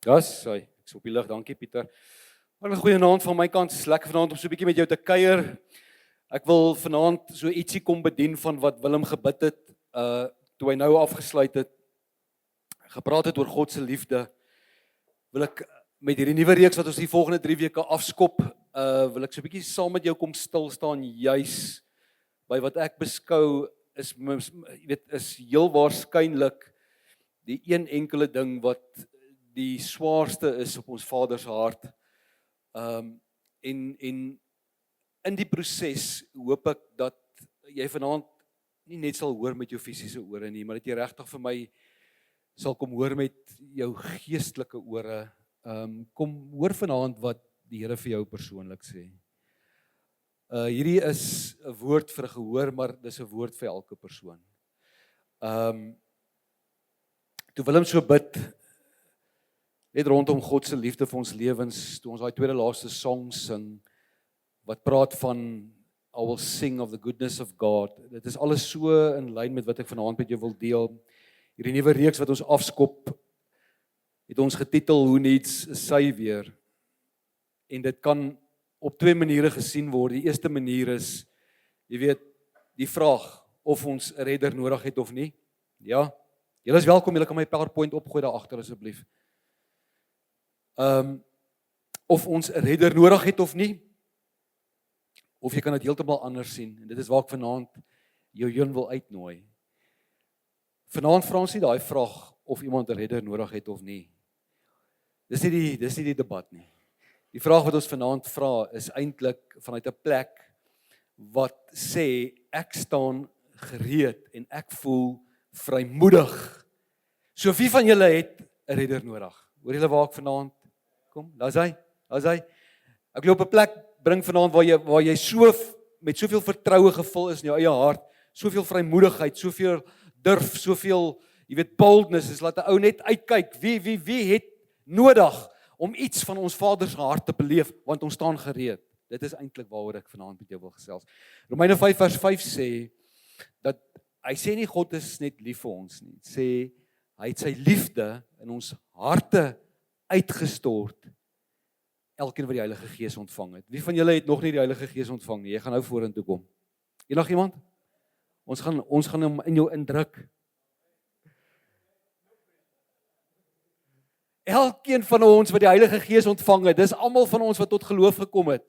Ja, sorry, ek is op die lig, dankie Pieter. Maar 'n goeie aand van my kant, is lekker vanaand om so 'n bietjie met jou te kuier. Ek wil vanaand so ietsie kom bedien van wat Willem gebid het, toe hy nou afgesluit het, gepraat het oor God se liefde. Wil ek met hierdie nuwe reeks wat ons die volgende 3 weke afskop, wil ek so 'n bietjie saam met jou kom stil staan juis by wat ek beskou is, jy weet, is heel waarskynlik die een enkele ding wat die swaarste is op ons Vader se hart. En in die proses hoop ek dat jy vanaand nie net sal hoor met jou fisiese ore nie, maar dat jy regtig vir my sal kom hoor met jou geestelike ore. Kom hoor vanaand wat die Here vir jou persoonlik sê. Hierdie is 'n woord vir 'n gehoor, maar dis 'n woord vir elke persoon. Toe Willem so bid, net rondom God se liefde vir ons lewens, toe ons daai tweede laaste song sing, wat praat van I will sing of the goodness of God. Dit is alles so in lyn met wat ek vanaand met jou wil deel. Hierdie nuwe reeks wat ons afskop, het ons getitel Who Needs a Savior? En dit kan op 2 maniere gesien word. Die eerste manier is, jy weet, die vraag of ons 'n redder nodig het of nie. Ja, julle is welkom, julle kan my PowerPoint opgooi daar agter asseblief. Of ons 'n redder nodig het of nie, of jy kan dit heeltemal anders sien, en dit is waar ek vanaand jou heen wil uitnooi. Vanaand vra ons nie daai vraag of iemand 'n redder nodig het of nie. Dis nie die debat nie. Die vraag wat ons vanaand vra is eintlik vanuit 'n plek wat sê ek staan gereed en ek voel vrymoedig. So wie van julle het 'n redder nodig? Hoor julle waar ek vanaand kom? Daar's hy. Ek wil op 'n plek bring vanaand waar jy so met soveel vertroue gevul is in jou eie hart, soveel vrymoedigheid, soveel durf, soveel, jy weet, boldness, is laat 'n ou net uitkyk. Wie het nodig om iets van ons Vader se hart te beleef, want ons staan gereed. Dit is eintlik waaroor ek vanaand met jou wil gesels. Romeine 5 vers 5 sê dat hy sê nie God is net lief vir ons nie. Sê hy het sy liefde in ons harte uitgestort. Elkeen wat die Heilige Gees ontvang het. Wie van julle het nog nie die Heilige Gees ontvang nie? Jy gaan nou vorentoe kom. Enig iemand? Ons gaan hom in jou indruk. Elkeen van ons wat die Heilige Gees ontvang het, dis almal van ons wat tot geloof gekom het,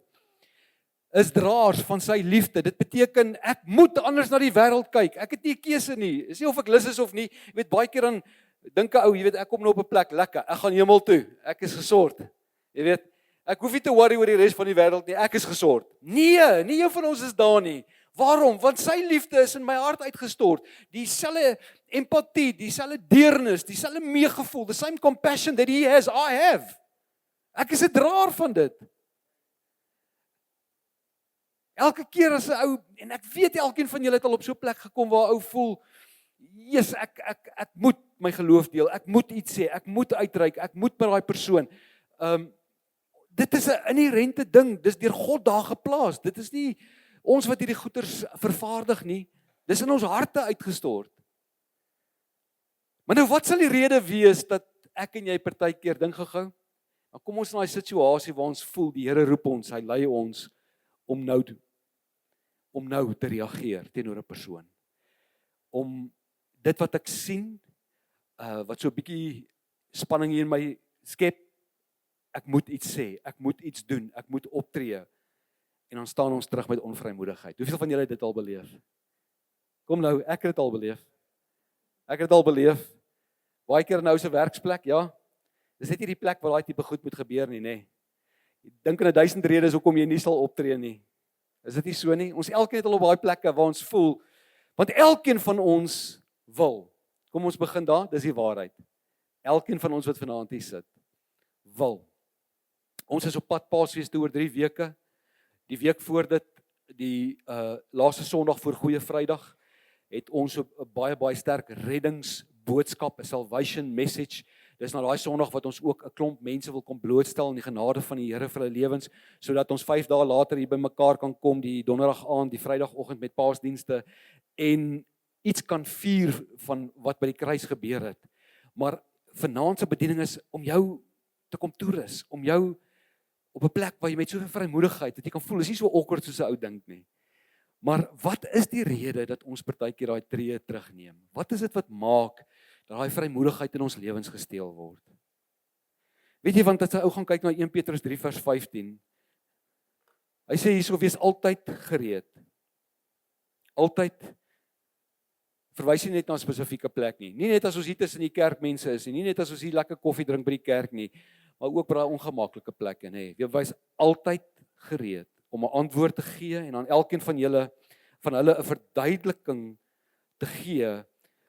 is draers van sy liefde. Dit beteken ek moet anders na die wêreld kyk. Ek het nie 'n keuse nie. Dis nie of ek lus is of nie. Jy weet, baie keer dan dink 'n ou, jy weet, ek kom nou op 'n plek, lekker. Ek gaan hemel toe. Ek is gesort. Jy weet, ek hoef nie te worry oor die res van die wêreld nie. Ek is gesort. Nee, nie een van ons is daar nie. Waarom? Want sy liefde is in my hart uitgestort. Dieselfde empatie, dieselfde deernis, dieselfde meegevoel, the same compassion that he has, I have. Ek is 'n draer van dit. Elke keer as 'n ou, en ek weet elkeen van julle het al op so 'n plek gekom waar ou voel, Jesus, ek moet my geloof deel, ek moet iets sê, ek moet uitreik, ek moet met daai persoon. Dit is 'n inherente ding, dis deur God daar geplaas. Dit is nie ons wat hierdie goeders vervaardig nie. Dis in ons harte uitgestort. Maar nou, wat sal die rede wees dat ek en jy partykeer dink gehou? Dan kom ons in daai situasie waar ons voel die Here roep ons, hy lei ons om nou te reageer teenoor 'n persoon. Om dit wat ek sien, wat so 'n bietjie spanning hier in my skep, ek moet iets sê, ek moet iets doen, ek moet optree. En dan staan ons terug met onvrymoedigheid. Hoeveel van julle het dit al beleef? Kom nou, ek het dit al beleef. Baie keer nou se werksplek, ja. Dis net nie die plek waar daai tipe goed moet gebeur nie, nê. Jy dink aan 1000 redes hoekom jy nie sal optree nie. Is dit nie so nie? Ons elkeen het al op daai plekke waar ons voel, want elkeen van ons wil. Kom ons begin daar, dis die waarheid. Elkeen van ons wat vanaand hier sit, wil. Ons is op pad Paasfees toe oor 3 weke. Die week voor dit, die laaste Sondag voor Goeie Vrydag, het ons 'n baie sterk reddingsboodskap, 'n salvation message. Dis na daai Sondag wat ons ook 'n klomp mense wil kom blootstel in die genade van die Here vir hulle lewens, sodat ons 5 dae later hier bymekaar kan kom, die donderdag aand, die vrydagoggend met paasdienste, en iets kan vier van wat by die kruis gebeur het. Maar vanaand se bediening is om jou te kom toerus, om jou op 'n plek waar jy met soveel vrymoedigheid, dat jy kan voel, dis nie so awkward soos 'n ou dink nie. Maar wat is die rede dat ons partykeer daai tree terugneem? Wat is dit wat maak dat daai vrymoedigheid in ons lewens gesteel word? Weet jy, want as 'n ou gaan kyk na 1 Petrus 3 vers 15, hy sê hierso, wees altyd gereed. Altyd, verwys nie net na 'n spesifieke plek nie. Nie net as ons hier tussen die kerkmense is nie net as ons hier lekker koffie drink by die kerk nie, maar ook by daai ongemaklike plekke, nê. Jy wys altyd gereed om 'n antwoord te gee en aan elkeen van hulle 'n verduideliking te gee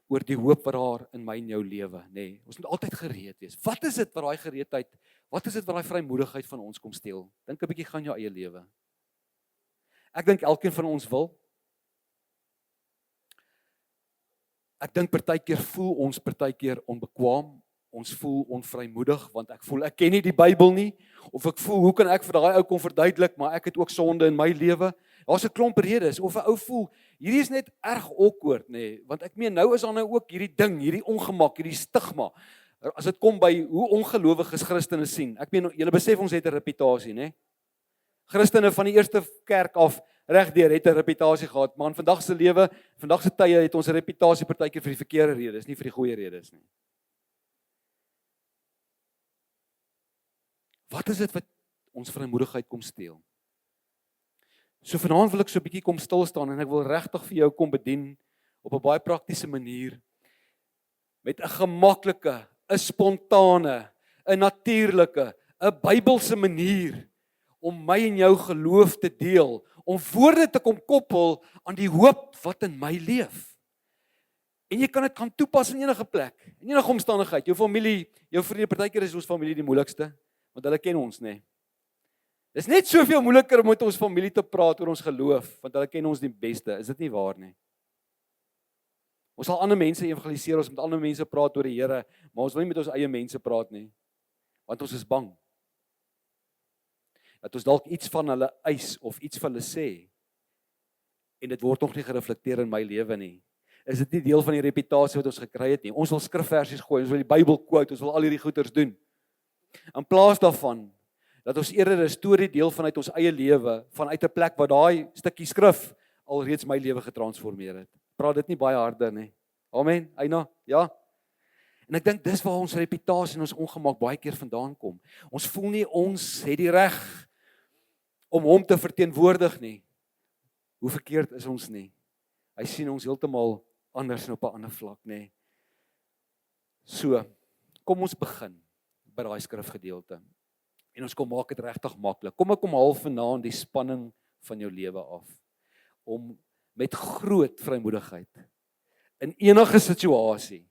oor die hoop wat daar in my en jou lewe, nê. Ons moet altyd gereed wees. Wat is dit wat daai gereedheid, wat is dit wat daai vrymoedigheid van ons kom steel? Dink 'n bietjie gaan jou eie lewe. Ek dink elkeen van ons wil. Ek dink partykeer voel ons partykeer onbekwaam, ons voel onvrymoedig, want ek voel ek ken nie die Bybel nie, of ek voel, hoe kan ek vir daai ou kom verduidelik, maar ek het ook sonde in my lewe. Daar's 'n klomp redes, of 'n ou voel, hierdie is net erg awkward, nê, want ek meen, nou is daar nou ook hierdie ding, hierdie ongemak, hierdie stigma, as dit kom by hoe ongelowiges Christene sien. Ek meen, julle besef ons het 'n reputasie, nê. Christene van die eerste kerk af, regdeur het 'n reputasie gehad, maar in vandag se lewe, vandag se tye het ons 'n reputasie partykeer vir die verkeerde redes, nie vir die goeie redes nie. Wat is dit wat ons vrymoedigheid kom steel? So vanaand wil ek so 'n bietjie kom stil staan en ek wil regtig vir jou kom bedien op 'n baie praktiese manier met 'n gemaklike, 'n spontane, 'n natuurlike, 'n Bybelse manier om my en jou geloof te deel, om woorde te kom koppel aan die hoop wat in my leef. En jy kan dit gaan toepas in enige plek, in enige omstandigheid. Jou familie, jou vriende, partykeer is ons familie die moeilikste, want hulle ken ons, nê. Dis net soveel moeiliker om met ons familie te praat oor ons geloof, want hulle ken ons die beste. Is dit nie waar nie? Ons sal ander mense evangeliseer, ons met ander mense praat oor die Here, maar ons wil nie met ons eie mense praat nie, want ons is bang dat ons dalk iets van hulle eis of iets van hulle sê en dit word nog nie gereflekteer in my lewe nie. Is dit nie deel van die reputasie wat ons gekry het nie? Ons wil skrifversies gooi, ons wil die Bybel quote, ons wil al hierdie goeters doen. In plaas daarvan dat ons eerder 'n storie deel vanuit ons eie lewe, vanuit 'n plek waar daai stukkie skrif alreeds my lewe getransformeer het. Praat dit nie baie harder nie. Amen. Eina, ja. En ek dink dis waar ons reputasie en ons ongemak baie keer vandaan kom. Ons voel nie ons het die reg om hom te verteenwoordig nie. Hoe verkeerd is ons nie? Hy sien ons heeltemal anders en op 'n ander vlak, nê. So, kom ons begin by daai skrifgedeelte. En ons kom maak dit regtig maklik. Kom ek kom haal vanaand die spanning van jou lewe af om met groot vrymoedigheid in enige situasie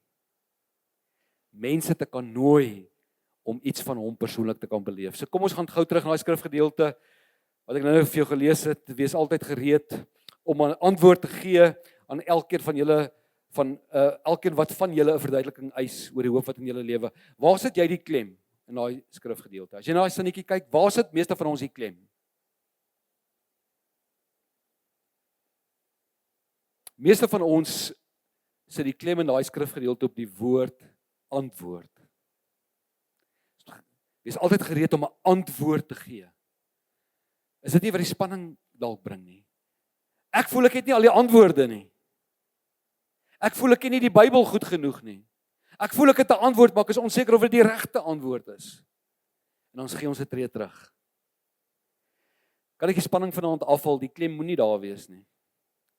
mense te kan nooi om iets van hom persoonlik te kan beleef. So kom ons gaan gou terug na daai skrifgedeelte wat ek nou vir jou gelees het. Wees altyd gereed om 'n antwoord te gee aan elkeen van julle, elkeen wat van julle 'n verduideliking eis oor die hoop wat in julle lewe. Waar sit jy die klem in daai skrifgedeelte? As jy na daai sinnetjie kyk, waar sit meeste van ons die klem? Meeste van ons sit die klem in daai skrifgedeelte op die woord antwoord. Wees altyd gereed om 'n antwoord te gee. Is dit nie wat die spanning dalk bring nie? Ek voel ek het nie al die antwoorde nie. Ek voel ek ken nie die Bybel goed genoeg nie. Ek voel ek het 'n antwoord, maar ek is onseker of dit die regte antwoord is. En ons gee ons 'n tree terug. Kan ek die spanning vanaand afval? Die klem moenie daar wees nie.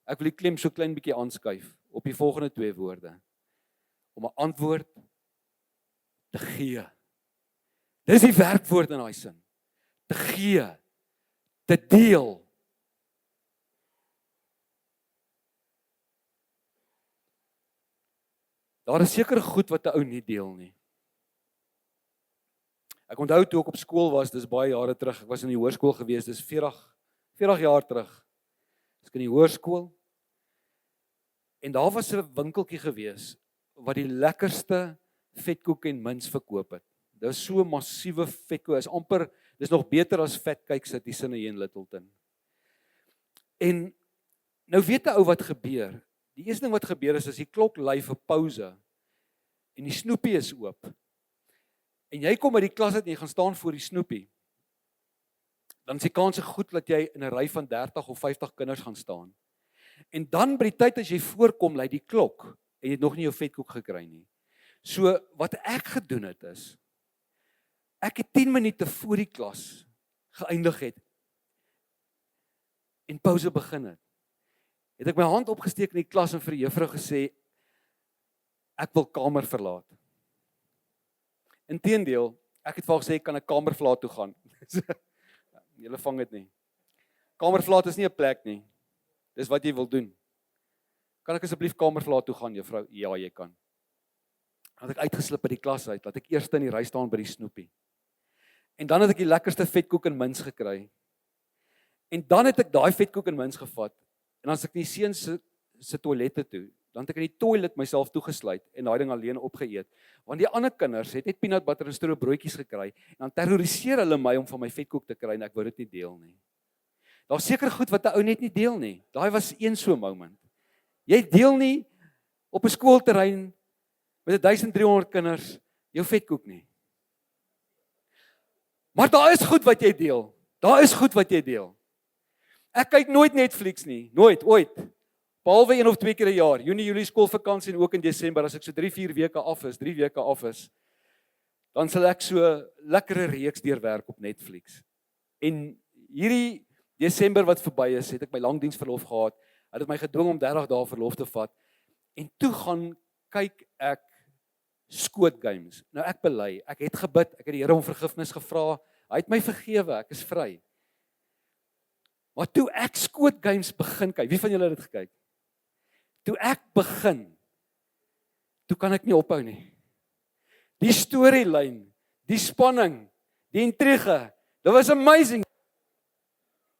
Ek wil die klem so klein bietjie aanskuif op die volgende 2 woorde. Om 'n antwoord te gee. Dis die werkwoord in daai sin. Te gee. Te deel. Daar is sekere goed wat 'n ou nie deel nie. Ek onthou toe ek op skool was, dis baie jare terug, ek was in die hoërskool gewees, dis 40 jaar terug. Ek in die hoërskool. En daar was 'n winkeltjie gewees wat die lekkerste vetkoek en mints verkoop het. Dit was so 'n massiewe vetkoek, is amper, dis nog beter as vetcakes wat hier in Littleton. En nou weet 'n ou wat gebeur. Die eerste ding wat gebeur is as die klok lui vir pouse en die snoepie is oop. en jy kom uit die klas uit en jy gaan staan voor die snoepie, dan is die kans goed dat jy in 'n ry van 30 of 50 kinders gaan staan. En dan by die tyd as jy voorkom, lui die klok en jy het nog nie jou vetkoek gekry nie. So wat ek gedoen het is, ek het 10 minute voor die klas geëindig het en pouse begin het ek my hand opgesteek in die klas en vir die juffrou gesê, ek wil kamer verlaat. Inteendeel, ek het vir haar gesê, kan ek kamer verlaat toe gaan? Julle vang dit nie. Kamer verlaat is nie 'n plek nie. Dis wat jy wil doen. Kan ek asseblief kamer verlaat toe gaan, juffrou? Ja, jy kan. Dan het ek uitgeslip by die klas uit, laat ek eers in die ry staan by die snoepie. En dan het ek die lekkerste vetkoek en mints gekry. En dan het ek daai vetkoek en mints gevat. En as ek die seuns se toilette toe, dan het ek in die toilet myself toegesluit en daai ding alleen opgeëet. Want die ander kinders het net peanut butter en stroop broodjies gekry en dan terroriseer hulle my om van my vetkoek te kry en ek wou dit nie deel nie. Daar's seker goed wat 'n ou net nie deel nie. Daai was een so moment. Jy deel nie op 'n skoolterrein met 1300 kinders jou vetkoek nie. Maar daar is goed wat jy deel. Daar is goed wat jy deel. Ek kyk nooit Netflix nie, nooit, ooit. Behalwe 1 of 2 keer 'n jaar, Junie, Julie skoolvakansie en ook in Desember as ek so 3 weke af is, dan sal ek so lekkere reeks deurwerk op Netflix. En hierdie Desember wat verby is, het ek my langdiensverlof gehad. Het my gedwing om 30 dae verlof te vat. En toe gaan kyk ek Squid Games. Nou ek bely, ek het gebid, ek het die Here om vergifnis gevra. Hy het my vergewe, ek is vry. Maar toe ek Squid Games begin kyk, wie van julle het dit gekyk? Toe ek begin, toe kan ek nie ophou nie. Die storielyn, die spanning, die intrige, dit was amazing.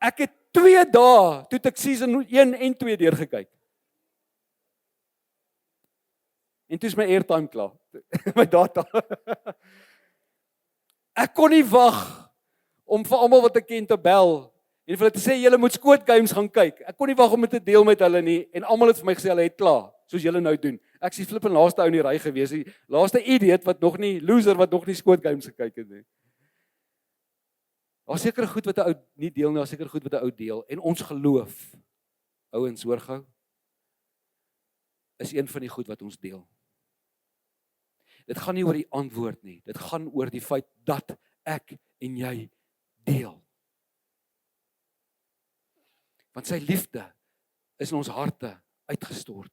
Ek het 2 dae toe ek season 1 en 2 deurgekyk. En toe is my airtime klaar, my data. Ek kon nie wag om vir almal wat ek ken te bel en vir hulle te sê julle moet Squid Games gaan kyk. Ek kon nie wag om dit te deel met hulle nie en almal het vir my gesê hulle het klaar, soos julle nou doen. Ek is flippend laaste ou in die ry gewees, die laaste idiot wat nog nie Squid Games gekyk het nie. Daar's seker goed wat 'n ou nie deel nie, daar's seker goed wat 'n ou deel en ons geloof, ouens, hoor gou, is een van die goed wat ons deel. Dit gaan nie oor die antwoord nie, dit gaan oor die feit dat ek en jy deel. Want sy liefde is in ons harte uitgestort.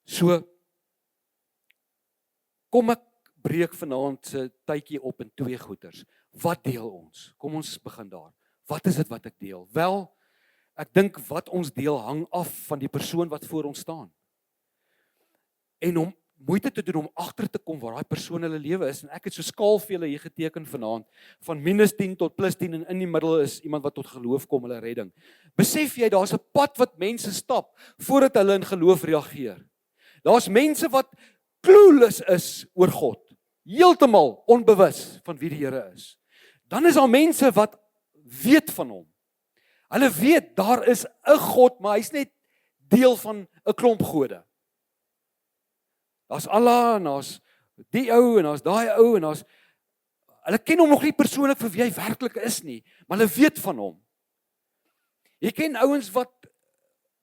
So, kom ek breek vanaand se tydjie op in 2 goeters. Wat deel ons? Kom ons begin daar. Wat is dit wat ek deel? Wel, ek dink wat ons deel hang af van die persoon wat voor ons staan. En om moeite te doen om agter te kom waar daai persoon hulle lewe is en ek het so skaalvele hier geteken vanaand van -10 tot +10 en in die middel is iemand wat tot geloof kom, hulle redding. Besef jy daar's 'n pad wat mense stap voordat hulle in geloof reageer. Daar's mense wat clueless is oor God, heeltemal onbewus van wie die Here is. Dan is daar mense wat weet van hom. Hulle weet daar is 'n God, maar hy's net deel van 'n klomp gode. Daar's Allah en daar's die ou en daar's daai ou en hulle ken hom nog nie persoonlik vir wie hy werklik is nie, maar hulle weet van hom. Jy ken ouens wat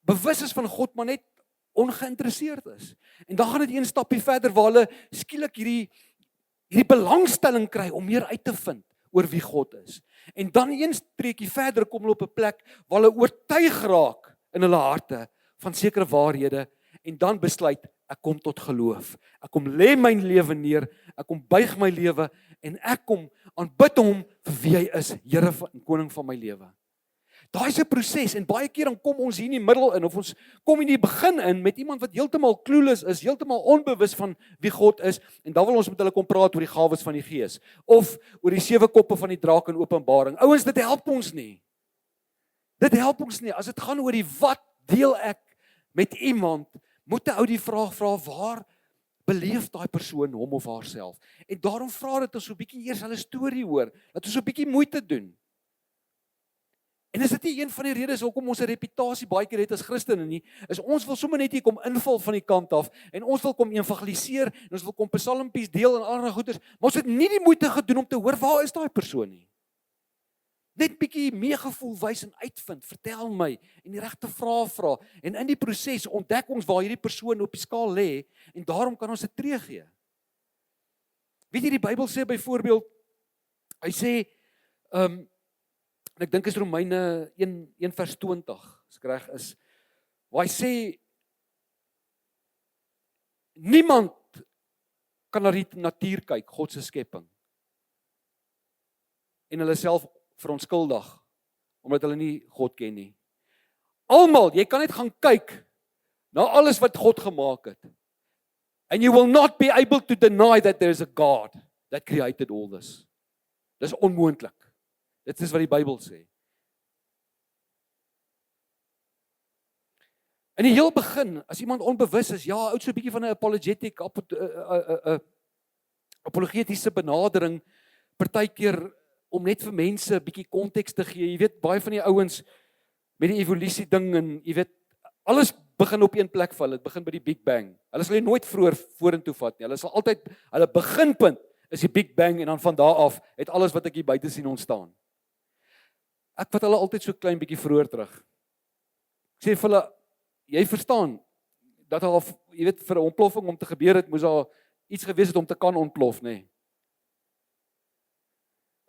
bewus is van God, maar net ongeïnteresseerd is. En dan gaan dit een stapie verder waar hulle skielik hierdie belangstelling kry om meer uit te vind oor wie God is. En dan een streekie verder kom hulle op 'n plek waar hulle oortuig raak in hulle harte van sekere waarhede en dan besluit ek kom tot geloof. Ek kom lê my lewe neer, ek kom buig my lewe en ek kom aanbid hom vir wie hy is, Here en koning van my lewe. Daai is 'n proses en baie keer dan kom ons hier in die middel in of ons kom in die begin in met iemand wat heeltemal clueless is, heeltemal onbewus van wie God is en dan wil ons met hulle kom praat oor die gawes van die Gees of oor die 7 koppe van die draak in Openbaring. Ouens, dit help ons nie. Dit help ons nie. As dit gaan oor die wat deel ek met iemand, moet 'n ou die vraag vra, waar beleef daai persoon hom of haarself? En daarom vra dit ons so 'n bietjie eers hulle storie hoor, dat ons so 'n bietjie moeite doen. En is dit nie een van die redes hoekom ons 'n reputasie baie keer het as Christene nie, is ons wil sommer net hier kom inval van die kant af, en ons wil kom evangeliseer, en ons wil kom psalmpies deel en allerlei goeders, maar ons het nie die moeite gedoen om te hoor, waar is daai persoon nie? Net bietjie meegevoel wys en uitvind, vertel my, en die regte vrae vra, en in die proses ontdek ons waar hierdie persoon op die skaal lê, en daarom kan ons 'n tree gee. Weet jy, die Bybel sê byvoorbeeld, hy sê, ek dink is Romeine 1 vers 20, as ek reg is, waar hy sê, niemand kan na die natuur kyk, God se skepping, en hulle self verontskuldig, omdat hulle nie God ken nie. Almal, jy kan net gaan kyk na alles wat God gemaak het, and you will not be able to deny that there is a God that created all this. Dis onmoontlik. Dit is wat die Bybel sê. In die heel begin, as iemand onbewus is, ja, ou so 'n bietjie van 'n apologetic, apologetiese benadering, partykeer om net vir mense 'n bietjie konteks te gee. Jy weet, baie van die ouens met die evolusie ding, en jy weet, alles begin op een plek val. Dit begin by die Big Bang. Hulle sal nooit vroeër vorentoe vat nie. Hulle sal altyd, hulle beginpunt is die Big Bang, en dan van daar af het alles wat ek hier buite sien ontstaan. Ek vat hulle altyd so klein bietjie vroeër terug. Ek sê vir hulle, jy verstaan dat daar, jy weet, vir 'n ontploffing om te gebeur het, moes daar iets gewees het om te kan ontplof, nê? Nee.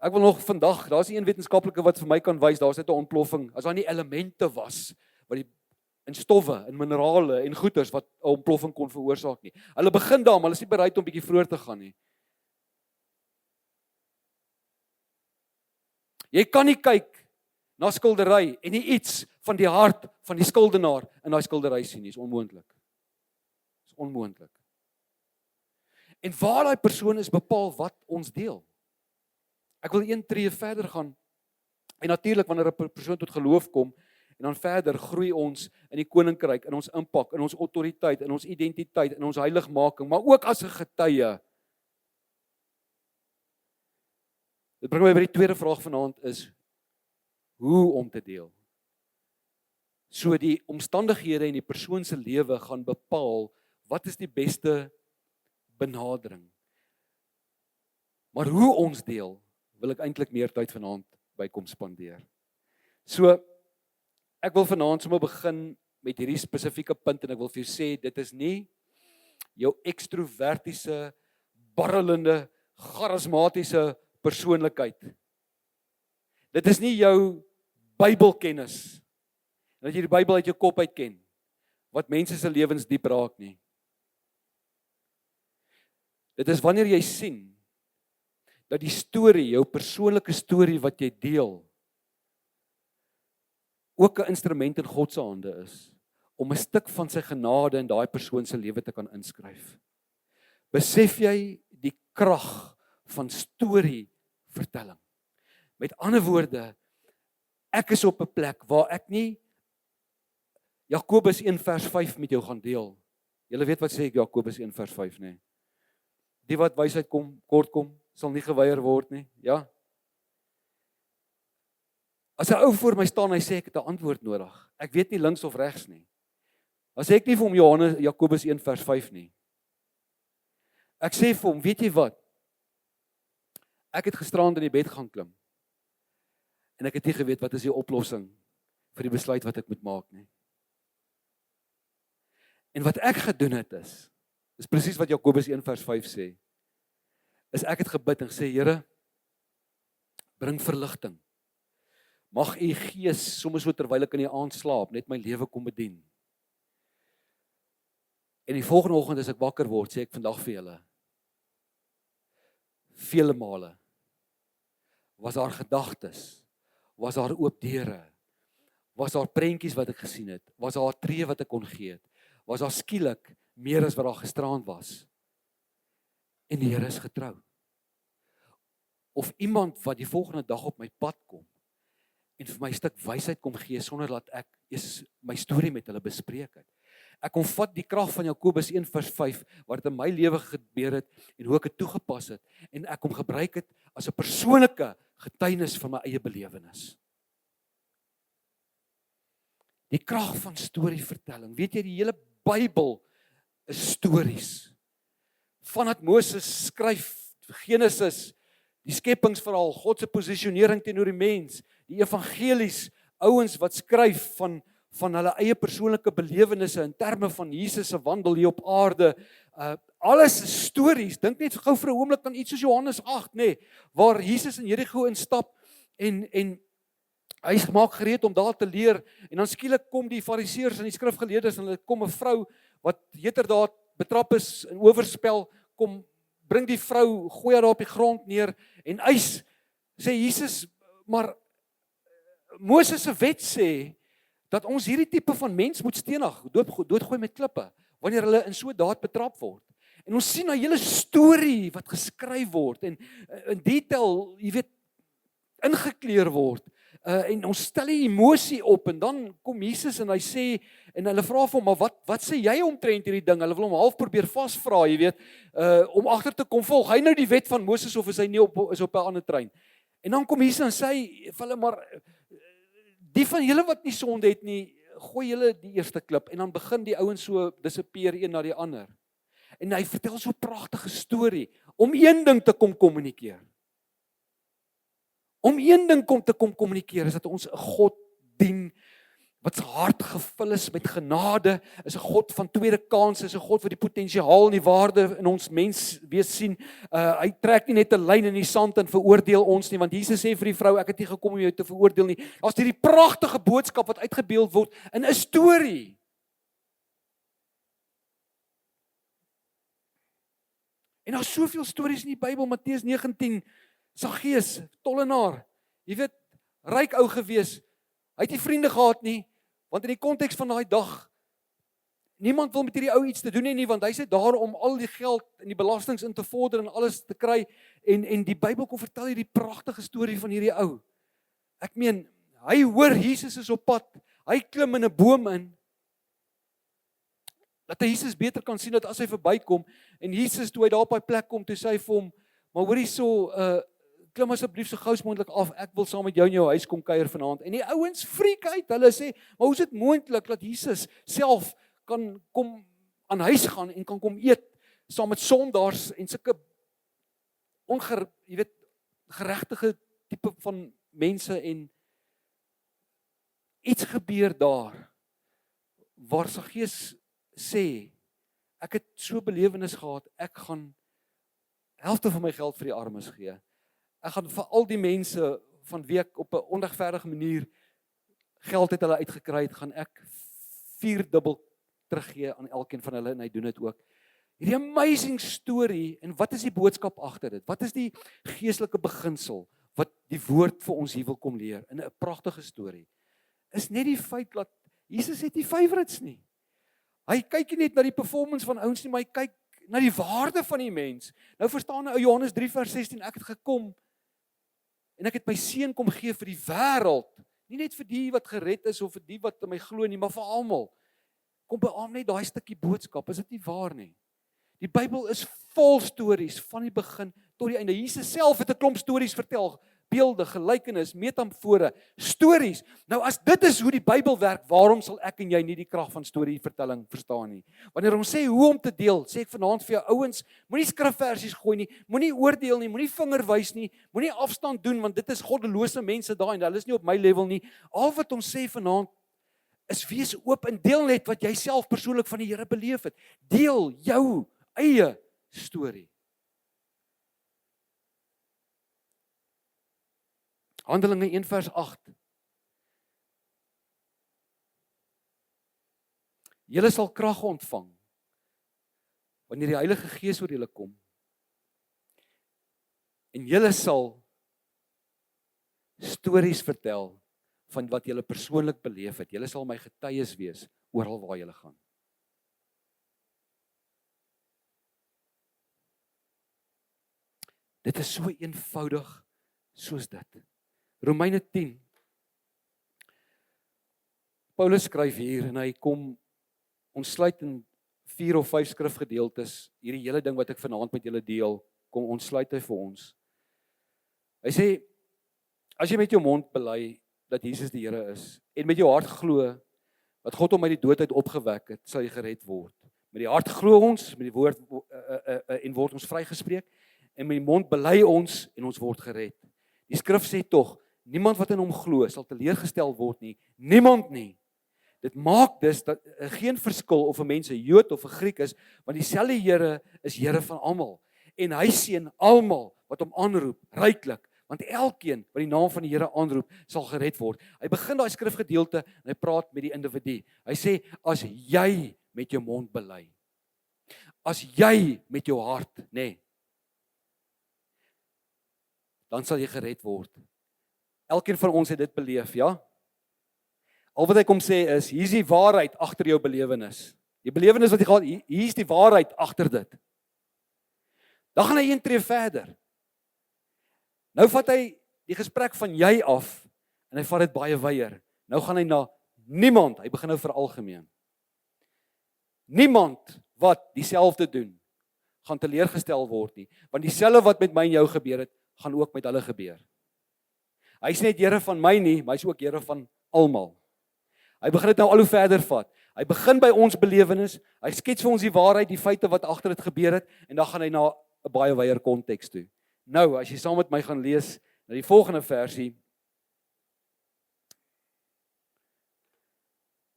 Ek wil nog vandag, daar's een wetenskaplike wat vir my kan wys, daar's net 'n ontploffing, as daar nie elemente was wat die in stowwe, in minerale en goeters wat 'n ontploffing kon veroorsaak nie. Hulle begin daar, maar hulle is nie bereid om bietjie vroeër te gaan nie. Jy kan nie kyk na skildery en nie iets van die hart van die skuldenaar in daai skildery sien nie. Dis onmoontlik. Dis onmoontlik. En waar daai persoon is, bepaal wat ons deel. Ek wil een tree verder gaan. En natuurlik wanneer 'n persoon tot geloof kom, en dan verder groei ons in die koninkryk, in ons impak, in ons autoriteit, in ons identiteit, in ons heiligmaking, maar ook as 'n getuie. Dit bring my by die tweede vraag vanaand is, hoe om te deel? So die omstandighede en die persoon se lewe gaan bepaal, wat is die beste benadering? Maar hoe ons deel, wil ek eintlik meer tyd vanaand by kom spandeer. So, ek wil vanaand sommer begin met hierdie spesifieke punt, en ek wil vir jou sê, dit is nie jou ekstrovertiese, barrelende, charismatiese persoonlikheid. Dit is nie jou Bybelkennis, en dat jy die Bybel uit jou kop uit ken, wat mense se lewens diep raak nie. Dit is wanneer jy sien, dat die storie, jou persoonlike storie wat jy deel, ook 'n instrument in God se hande is, om 'n stuk van sy genade in daai persoon se lewe te kan inskryf. Besef jy die krag van storievertelling? Met ander woorde, ek is op 'n plek waar ek nie Jakobus 1 vers 5 met jou gaan deel. Julle weet wat sê ek Jakobus 1 vers 5, nê? Die wat wysheid kort kom, sal nie geweier word nie, ja? As 'n ou voor my staan en hy sê ek het 'n antwoord nodig, ek weet nie links of regs nie, dan sê ek nie vir hom Jakobus 1 vers 5 nie. Ek sê vir hom, weet jy wat? Ek het gisterand in die bed gaan klim, en ek het nie geweet wat is die oplossing vir die besluit wat ek moet maak nie. En wat ek gedoen het is presies wat Jakobus 1 vers 5 sê, is ek het gebid en gesê, Here, bring verligting. Mag u gees, soms so terwyl ek in die aand slaap, net my lewe kom bedien. En die volgende oggend as ek wakker word, sê ek vandag vir julle, vele male, was daar gedagtes, was daar oop deure, was daar prentjies wat ek gesien het, was daar 'n tree wat ek kon gee het, was daar skielik meer as wat daar gisterand was. En die Here is getrou. Of iemand wat die volgende dag op my pad kom en vir my 'n stuk wysheid kom gee sonder dat ek eers my storie met hulle bespreek het. Ek kom vat die krag van Jakobus 1 vers 5 wat dit in my lewe gebeur het en hoe ek dit toegepas het en ek kom gebruik het as 'n persoonlike getuienis van my eie belewenis. Die krag van storievertelling. Weet jy, die hele Bybel is stories. Vandat Moses skryf Genesis, die skepingsverhaal, God se posisionering teenoor die mens, die evangelies, ouens wat skryf van hulle eie persoonlike belewennisse in terme van Jesus se wandel hier op aarde. Alles is stories. Dink net gou vir 'n oomblik aan iets soos Johannes 8, nê, waar Jesus in Jerigo instap en hy maak gereed om daar te leer en dan skielik kom die fariseërs en die skrifgeleerdes en hulle kom 'n vrou wat heterdaad betrap is in oorspel, kom bring die vrou, gooi haar daar op die grond neer en eis, sê Jesus, maar Moses se wet sê dat ons hierdie tipe van mens moet stenig, doodgooi met klippe, wanneer hulle in so 'n daad betrap word. En ons sien 'n hele storie wat geskryf word en in detail, jy weet, ingekleur word. En ons stel die emosie op en dan kom Jesus en hy sê, en hulle vra vir hom, maar wat sê jy omtrent hierdie ding? Hulle wil hom half probeer vasvra, jy weet, om agter te kom, volg hy nou die wet van Moses of is hy nie op 'n ander trein? En dan kom Jesus en sê vir hulle, maar die van julle wat nie sonde het nie, gooi julle die eerste klip en dan begin die ouens so disappear een na die ander. En hy vertel so 'n pragtige storie om een ding te kom kommunikeer. Om een ding te kom kommunikeer is dat ons 'n God dien wat sy hart gevul is met genade, is 'n God van tweede kanse, is 'n God wat die potensiaal en die waarde in ons mens wees sien. Hy trek nie net 'n lyn in die sand en veroordeel ons nie, want Jesus sê vir die vrou, ek het nie gekom om jou te veroordeel nie. Daar's hierdie pragtige boodskap wat uitgebeeld word in 'n storie. En daar's soveel stories in die Bybel, Matteus 19, Saggeus, tollenaar, jy weet, ryk ou gewees. Hy het nie vriende gehad nie, want in die konteks van daai dag, niemand wil met hierdie ou iets te doen nie, want hy sê daar om al die geld en die belastings in te vorder en alles te kry, en die Bybel kom vertel hierdie pragtige storie van hierdie ou. Ek meen, hy hoor Jesus is op pad, hy klim in 'n boom in, dat hy Jesus beter kan sien, dat as hy verbykom, en Jesus toe hy daar op daai plek kom, toe sê hy vir hom, maar hoor hierso, klim asseblief so gous moontlik af, ek wil saam met jou in jou huis kom kuier vanaand. En die ouens freak uit, hulle sê, maar hoe is dit moontlik dat Jesus self kan kom aan huis gaan en kan kom eet saam met sondaars en sulke jy weet, geregtige tipe van mense, en iets gebeur daar waar Saggeus sê, ek het so belewenis gehad, ek gaan helfte van my geld vir die armes gee. Ek gaan vir al die mense van wie ek op 'n onregverdige manier geld het hulle uitgekry het, gaan ek 4-dubbel teruggee aan elkeen van hulle, en hy doen dit ook. Hierdie amazing storie, en wat is die boodskap agter dit? Wat is die geestelike beginsel wat die woord vir ons hier wil kom leer in 'n pragtige storie? Is net die feit dat Jesus het nie favorites nie. Hy kyk nie net na die performance van ouens nie, maar hy kyk na die waarde van die mens. Nou verstaan nou Johannes 3 vers 16, ek het gekom en ek het my seun kom gee vir die wêreld, nie net vir die wat gered is of vir die wat in my glo nie, maar vir almal. Kom beamoen net daai stukkie boodskap, is dit nie waar nie? Die Bybel is vol stories van die begin tot die einde. Jesus self het 'n klomp stories vertel, beelde, gelykenis, metamfore, stories. Nou as dit is hoe die Bybel werk, waarom sal ek en jy nie die krag van storievertelling verstaan nie? Wanneer ons sê hoe om te deel, sê ek vanaand vir jou ouens, moenie skrifversies gooi nie, moenie oordeel nie, moenie vinger wys nie, moenie afstand doen, want dit is goddelose mense daai en hulle is nie op my level nie. Al wat ons sê vanaand is wees oop en deel net wat jy self persoonlik van die Here beleef het. Deel jou eie storie. Handelinge 1 vers 8. Julle sal krag ontvang wanneer die Heilige Gees oor julle kom. En julle sal stories vertel van wat julle persoonlik beleef het. Julle sal my getuies wees oral waar julle gaan. Dit is so eenvoudig soos dit. Romeine 10. Paulus skryf hier en hy kom ontsluit in 4 of 5 skrifgedeeltes, hierdie hele ding wat ek vanaand met julle deel, kom ontsluit hy vir ons. Hy sê, as jy met jou mond bely dat Jesus die Here is, en met jou hart glo wat God hom uit die dood uit opgewek het, sal jy gered word. Met die hart glo ons, met die woord en word ons vrygespreek, en met die mond bely ons en ons word gered. Die skrif sê tog, niemand wat in hom glo sal teleurgestel word nie, niemand nie. Dit maak dus dat geen verskil of 'n mens 'n Jood of 'n Griek is, want dieselfde Here is Here van almal. En hy seën almal wat hom aanroep, ryklik, want elkeen wat die naam van die Here aanroep, sal gered word. Hy begin daai skrifgedeelte en hy praat met die individu. Hy sê, as jy met jou mond bely, as jy met jou hart, dan sal jy gered word. Elkeen van ons het dit beleef, ja? Al wat ek kom sê is, hier is die waarheid agter jou belewenis. Die belewenis wat jy gehad, hier is die waarheid agter dit. Dan gaan hy een tree verder. Nou vat hy die gesprek van jy af, en hy vat dit baie wyeer. Nou gaan hy na niemand, hy begin nou veralgemeen. Niemand wat dieselfde doen, gaan teleurgestel word nie, want dieselfde wat met my en jou gebeur het, gaan ook met hulle gebeur. Hy is net Here van my nie, maar hy is ook Here van almal. Hy begin dit nou al hoe verder vat. Hy begin by ons belewenis, hy skets vir ons die waarheid, die feite wat agter dit gebeur het, en dan gaan hy na 'n baie wyeer konteks toe. Nou, as jy saam met my gaan lees, na die volgende versie,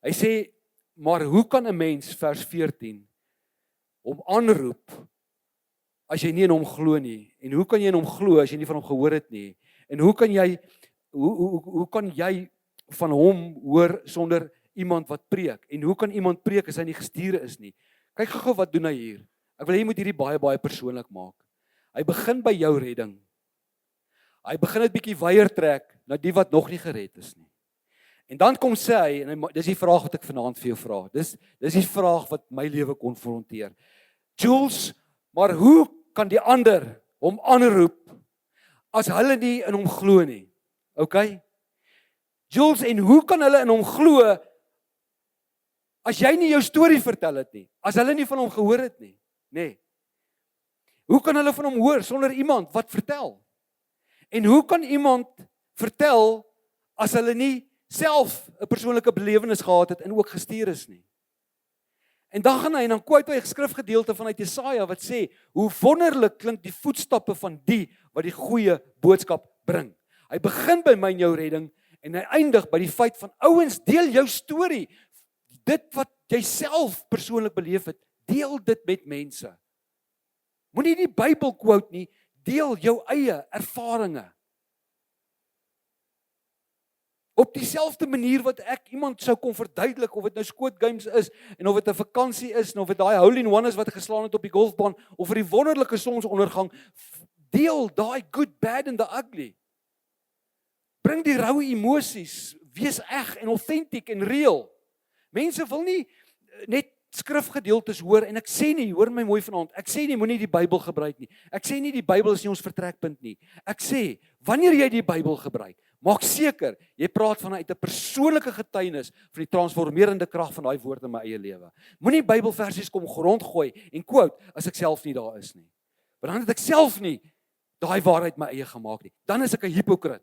hy sê, maar hoe kan 'n mens, vers 14, hom aanroep, as jy nie in hom glo nie? En hoe kan jy in hom glo, as jy nie van hom gehoor het nie? En hoe kan jy van hom hoor sonder iemand wat preek? En hoe kan iemand preek as hy nie gestuur is nie? Kyk gou wat doen hy hier. Ek wil hê jy moet hierdie baie persoonlik maak. Hy begin by jou redding. Hy begin dit bietjie wyeer trek na die wat nog nie gered is nie. En dan kom sê hy, en dis die vraag wat ek vanaand vir jou vra. Dis die vraag wat my lewe konfronteer. Jules, maar hoe kan die ander hom aanroep as hulle nie in hom glo nie? Okay? Jules, en hoe kan hulle in hom glo as jy nie jou storie vertel het nie? As hulle nie van hom gehoor het nie, nê? Hoe kan hulle van hom hoor sonder iemand wat vertel? En hoe kan iemand vertel as hulle nie self 'n persoonlike belewenis gehad het en ook gestuur is nie? En dan gaan hy en dan quote hy 'n skrifgedeelte vanuit Jesaja wat sê, hoe wonderlik klink die voetstappe van die wat die goeie boodskap bring. Hy begin by my en jou redding en hy eindig by die feit van, ouens, deel jou storie. Dit wat jy self persoonlik beleef het, deel dit met mense. Moenie die Bybel quote nie, deel jou eie ervarings. Op dieselfde manier wat ek iemand sou kon verduidelik of dit nou Squid Games is en of dit 'n vakansie is en of dit daai hole in one is wat geslaan het op die golfbaan of vir die wonderlike sonsondergang, deel daai good, bad and the ugly. Bring die roue emosies, wees eg en authentic en real. Mense wil nie net skrifgedeeltes hoor en ek sê nie, hoor my mooi vanaand, ek sê nie moenie die Bybel gebruik nie. Ek sê nie die Bybel is nie ons vertrekpunt nie. Ek sê, wanneer jy die Bybel gebruik, maak seker jy praat vanuit 'n persoonlike getuienis van die transformerende krag van daai woord in my eie lewe. Moenie Bybelversies kom rondgooi en quote as ek self nie daar is nie. Want dan het ek self nie daai waarheid my eie gemaak nie. Dan is ek 'n hipokrit.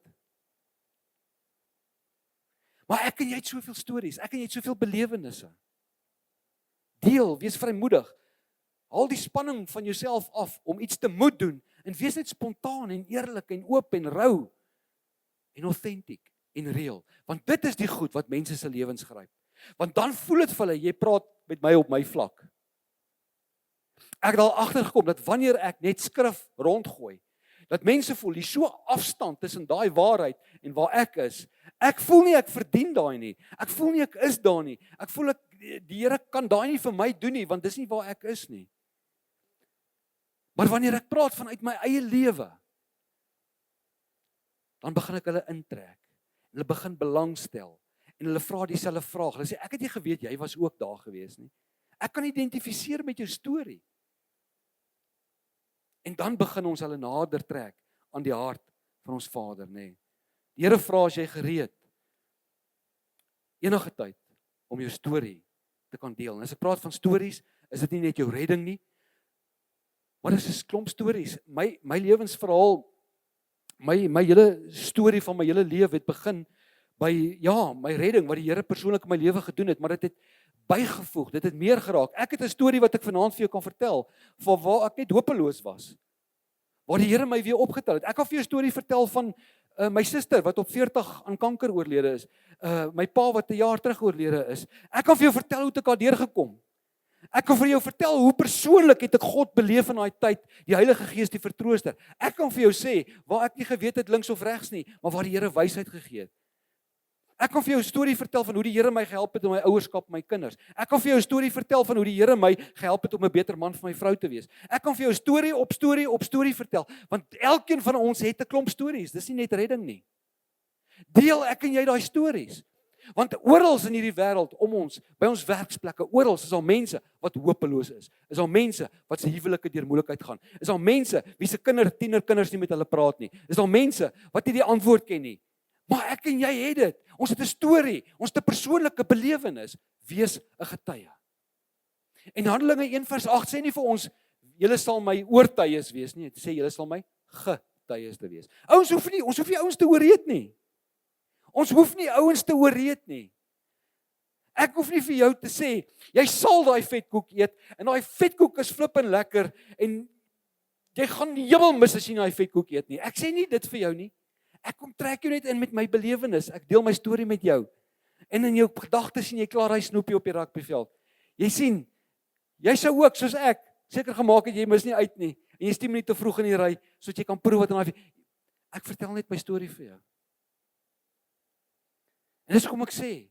Maar ek en jy het soveel stories, ek en jy het soveel belewennisse. Deel, wees vrymoedig. Haal die spanning van jouself af om iets te moet doen en wees net spontaan en eerlik en oop en rou en authentic en real. Want dit is die goed wat mense se lewens gryp. Want dan voel dit vir hulle, jy praat met my op my vlak. Ek het al agtergekom dat wanneer ek net skrif rondgooi, dat mense voel, hier so afstand tussen daai waarheid en waar ek is. Ek voel nie ek verdien daai nie. Ek voel nie ek is daar nie. Ek voel ek die Here kan daai nie vir my doen nie, want dis nie waar ek is nie. Maar wanneer ek praat vanuit my eie lewe, dan begin ek hulle intrek. En hulle begin belangstel. En hulle vra dieselfde vraag. Hulle sê, ek het nie geweet jy was ook daar gewees nie. Ek kan identifiseer met jou storie. En dan begin ons hulle nader trek aan die hart van ons Vader, nê. Die Here vra as jy gereed enige tyd om jou storie te kan deel. En as ek praat van stories, is dit nie net jou redding nie, maar dit is 'n klomp stories. My lewensverhaal, my hele storie van my hele lewe het begin my redding, wat die Here persoonlik in my lewe gedoen het, maar dit het bygevoeg, dit het meer geraak. Ek het 'n storie wat ek vanaand vir jou kan vertel, van waar ek net hopeloos was, waar die Here my weer opgetel het. Ek kan vir jou 'n storie vertel van my suster, wat op 40 aan kanker oorlede is, my pa wat 'n jaar terug oorlede is. Ek kan vir jou vertel hoe ek daar deurgekom. Ek kan vir jou vertel hoe persoonlik het ek God beleef in daai tyd, die Heilige Gees, die vertrooster. Ek kan vir jou sê, waar ek nie geweet het links of regs nie, maar waar die Here wysheid gegee het. Ek kan vir jou 'n storie vertel van hoe die Here my gehelp het in my ouerskap, my kinders. Ek kan vir jou 'n storie vertel van hoe die Here my gehelp het om 'n beter man vir my vrou te wees. Ek kan vir jou storie op storie op storie vertel, want elkeen van ons het 'n klomp stories. Dis nie net redding nie. Deel ek en jy daai stories. Want oral in hierdie wêreld om ons, by ons werksplekke, oral is al mense wat hopeloos is. Is al mense wat se huwelike deur moeilikheid gaan. Is al mense wie se tienerkinders nie met hulle praat nie. Is al mense wat nie die antwoord ken nie. Maar ek en jy het dit. Ons het 'n storie, ons het 'n persoonlike belewenis. Wees 'n getuie. En Handelinge 1:8 sê nie vir ons, julle sal my oortuies wees nie. Dit sê julle sal my getuies te wees. Ons hoef nie ouens te oorreed nie. Ons hoef nie ouens te oorreed nie. Ek hoef nie vir jou te sê, jy sal daai vetkoek eet, en daai vetkoek is flippend lekker, en jy gaan die hemel mis as jy daai vetkoek eet nie. Ek sê nie dit vir jou nie. Ek kom trek jou net in met my belewenis. Ek deel my storie met jou. En in jou gedagtes sien jy klaar daai snoepie op die rugbyveld. Jy sien, jy sou ook soos ek seker gemaak het jy mis nie uit nie. En jy stem nie te vroeg in die ry sodat jy kan proe wat in daai. Ek vertel net my storie vir jou. En dis kom ek sê,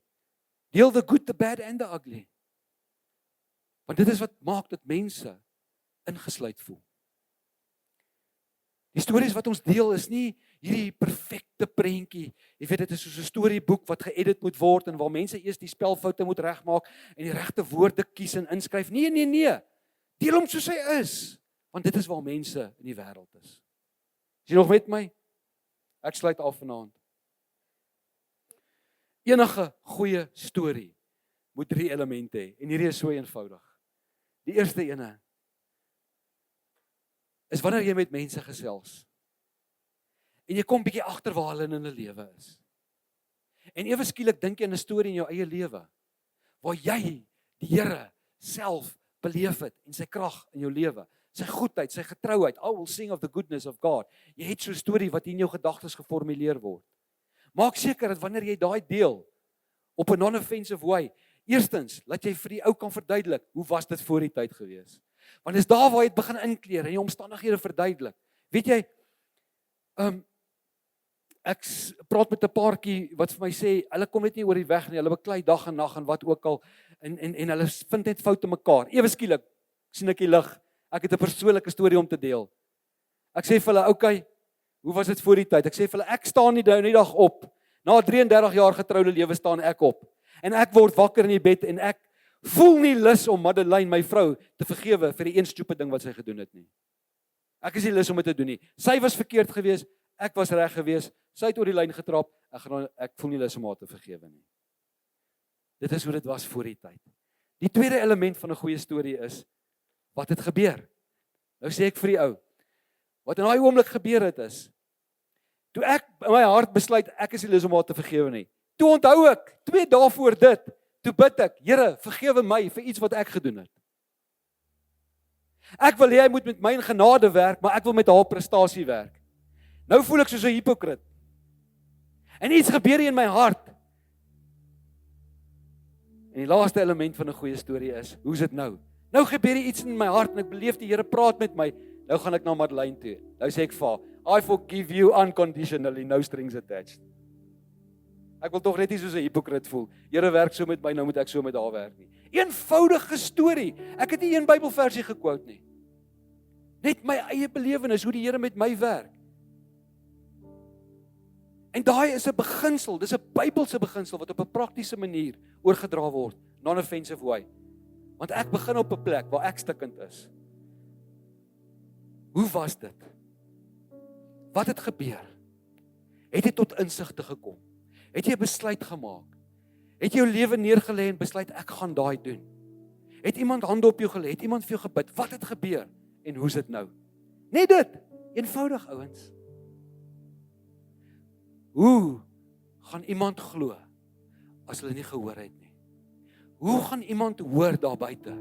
deel the good, the bad and the ugly. Want dit is wat maak dat mense ingesluit voel. Die stories wat ons deel is nie hierdie perfekte prentjie. Jy weet, dit is soos 'n storieboek wat geëdit moet word en waar mense eers die spelfoute moet regmaak en die regte woorde kies en inskryf. Nee. Deel hom soos hy is, want dit is waar mense in die wêreld is. Is jy nog met my? Ek sluit af vanaand. Enige goeie storie moet 3 elemente hê en hierdie is so eenvoudig. Die eerste ene is wanneer jy met mense gesels en jy kom bietjie agter waar hulle in hulle lewe is. En ewe skielik dink jy aan 'n storie in jou eie lewe waar jy die Here self beleef het en sy krag in jou lewe, sy goedheid, sy getrouheid. I will sing of the goodness of God. Jy het so 'n storie wat in jou gedagtes geformuleer word. Maak seker dat wanneer jy daai deel op 'n non-offensive way, eerstens laat jy vir die ou kan verduidelik, hoe was dit voor die tyd gewees? Want dis daar waar jy dit begin inkleer en jy omstandighede verduidelik. Weet jy, ek praat met 'n paartjie wat vir my sê, hulle kom net nie oor die weg nie, hulle beklei dag en nag en wat ook al, en hulle vind net foute mekaar. Ewe skielik sien ek die lig, ek het 'n persoonlike storie om te deel. Ek sê vir hulle, okay, hoe was dit voor die tyd? Ek sê vir hulle, ek staan nie die dag op. Na 33 jaar getroude lewe staan ek op. En ek word wakker in die bed en ek voel nie lus om Madeleine, my vrou, te vergewe vir die een stupid ding wat sy gedoen het nie. Ek is nie lus om dit te doen nie. Sy was verkeerd geweest, ek was reg geweest, sy het oor die lyn getrap, ek voel nie lus om haar te vergewe nie. Dit is hoe dit was voor die tyd. Die tweede element van 'n goeie storie is, wat het gebeur? Nou sê ek vir die ou, wat in daai oomblik gebeur het is, toe ek in my hart besluit, ek is nie lus om haar te vergewe nie. Toe onthou ek, 2 dae voor dit, toe bid ek, Here, vergewe my vir iets wat ek gedoen het. Ek wil hê hy moet met my in genade werk, maar ek wil met haar prestasie werk. Nou voel ek soos 'n hipokrit. En iets gebeur hier in my hart. En die laaste element van 'n goeie storie is, hoe's dit nou? Nou gebeur iets in my hart en ek beleef die Here praat met my. Nou gaan ek na Madeleine toe. Nou sê ek vir haar, I forgive you unconditionally, no strings attached. Ek wil tog net nie soos 'n hipokrit voel. Here werk so met my, nou moet ek so met haar werk nie. Eenvoudige storie. Ek het nie een Bybelversie gekwout nie. Net my eie belewenis, hoe die Here met my werk. En daai is 'n beginsel, dis 'n Bybelse beginsel wat op 'n praktiese manier oorgedra word, non-offensive way. Want ek begin op 'n plek waar ek stikkend is. Hoe was dit? Wat het gebeur? Het jy tot insigte gekom? Het jy 'n besluit gemaak? Het jy jou lewe neergelê en besluit ek gaan daai doen? Het iemand hande op jou gelê? Het iemand vir jou gebid? Wat het gebeur? En hoe's dit nou? Net dit. Eenvoudig, ouens. Hoe gaan iemand glo as hulle nie gehoor het nie? Hoe gaan iemand hoor daar buite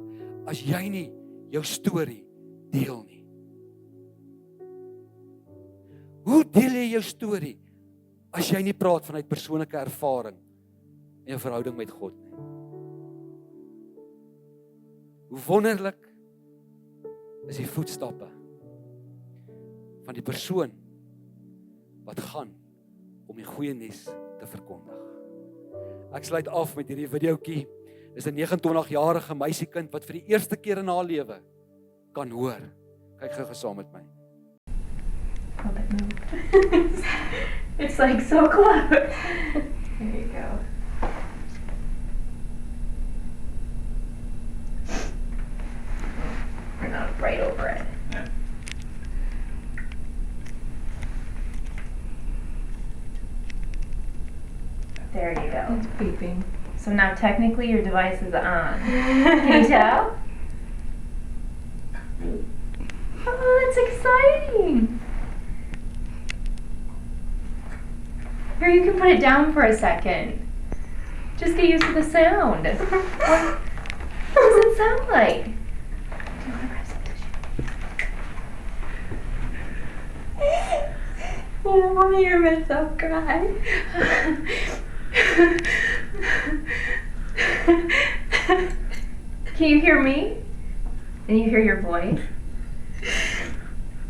as jy nie jou storie deel nie? Hoe deel jy jou storie as jy nie praat vanuit persoonlike ervaring en 'n verhouding met God nie? Hoe wonderlik is die voetstappe van die persoon wat gaan om die goeie nuus te verkondig. Ek sluit af met hierdie videoetjie. Dis 'n 29-jarige meisiekind wat vir die eerste keer in haar lewe kan hoor. Kyk gou saam met my. Oh, that moved. It's like so close. There you go. We're not right over it. There you go. It's beeping. So now technically your device is on. Can you tell? Oh, that's exciting. Here, you can put it down for a second. Just get used to the sound. What does it sound like? Do you want to grab some tissue? Oh, mommy, you're myself cry. Can you hear me? And you hear your voice?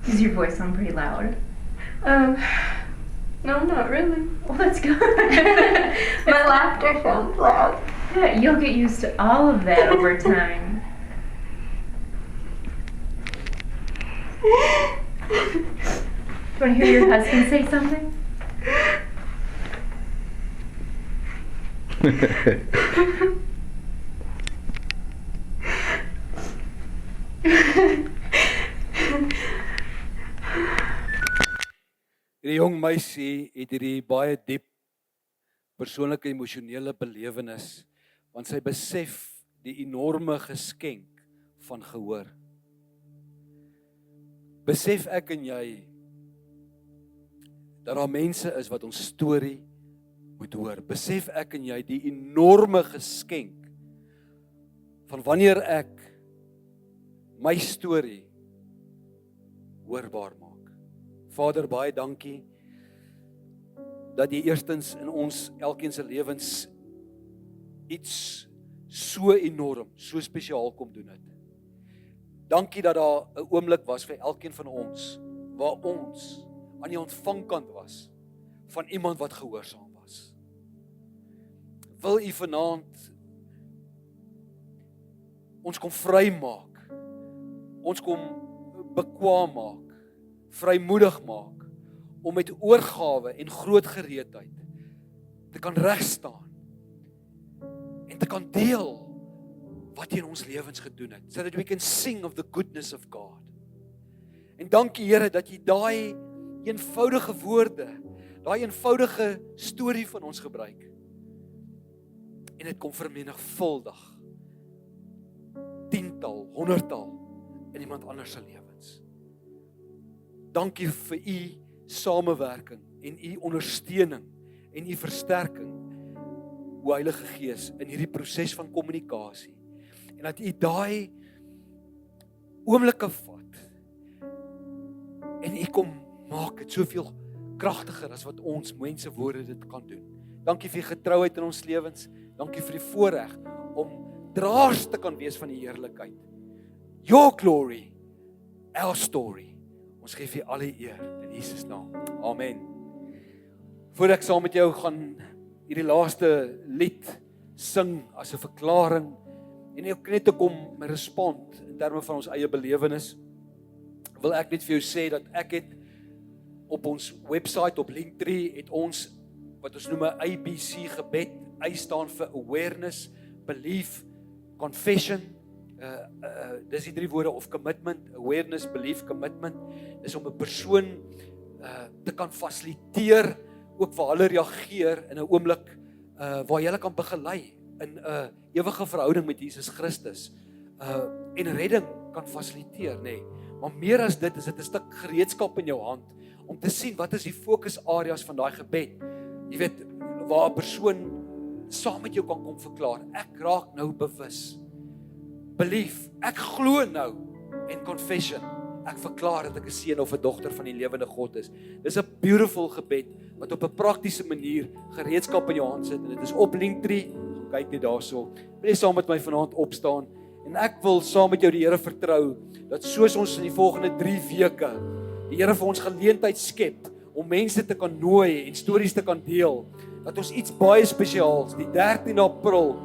Does your voice sound pretty loud? No, not really. Well, that's good. My laughter sounds loud. Yeah, you'll get used to all of that over time. Do you want to hear your husband say something? Die jong meisie het hierdie baie diep persoonlike emosionele belewenis, want sy besef die enorme geskenk van gehoor. Besef ek en jy dat daar mense is wat ons storie moet hoor. Besef ek en jy die enorme geskenk van wanneer ek my storie hoorbaar maak. Vader, baie dankie dat jy eerstens in ons elkeen se lewens iets so enorm, so spesiaal kom doen het. Dankie dat daar 'n oomblik was vir elkeen van ons waar ons aan die ontvangkant was van iemand wat gehoorsaam was. Wil U vanaand ons kom vrymaak, ons kom bekwaam maak, vrymoedig maak, om met oorgawe en groot gereedheid te kan regstaan en te kan deel wat hy in ons lewens gedoen het, so that we can sing of the goodness of God. En dankie Here dat jy daai eenvoudige woorde, daai eenvoudige storie van ons gebruik en dit kom vermenigvuldig, 10-tal, 100-tal in iemand anders se lewens. Dankie vir U samewerking en U ondersteuning en U versterking, o Heilige Gees, in hierdie proses van kommunikasie. En dat U daai oomblikke vat en U kom maak dit soveel kragtiger as wat ons mense woorde dit kan doen. Dankie vir U getrouheid in ons lewens. Dankie vir die voorreg om draers te kan wees van die heerlikheid. Your glory, our story. Ons gee vir alle eer in Jesus naam. Amen. Voordat ek saam met jou gaan hierdie laaste lied sing as 'n verklaring en ook net te kom respond in terme van ons eie belewenis, wil ek net vir jou sê dat ek het op ons website op Linktree het ons wat ons noem 'n ABC gebed. Y staan vir awareness, belief, confession. Dis die 3 woorde of commitment, awareness, belief, commitment. Dis om 'n persoon te kan fasiliteer, ook waar hulle reageer in 'n oomblik waar jy hulle kan begelei in 'n ewige verhouding met Jesus Christus en redding kan fasiliteer, nê. Maar meer as dit is dit 'n stuk gereedskap in jou hand om te sien wat is die fokusareas van daai gebed. Jy weet, waar 'n persoon saam met jou kan kom verklaar, ek raak nou bewus. Belief, ek glo nou, en confession, ek verklaar dat ek 'n seun of 'n dogter van die lewende God is. Dis 'n beautiful gebed, wat op 'n praktiese manier gereedskap in jou hand sit, en dit is op Linktree, kyk net daarso. Wil jy saam met my vanaand opstaan, en ek wil saam met jou die Here vertrou, dat soos ons in die volgende 3 weke, die Here vir ons geleentheid skep, om mense te kan nooi, en stories te kan deel, dat ons iets baie spesiaals, die 13 April,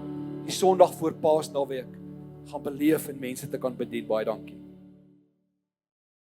die Sondag voor Paasnaweek, gaan beleef en mense te kan bedien. Baie dankie.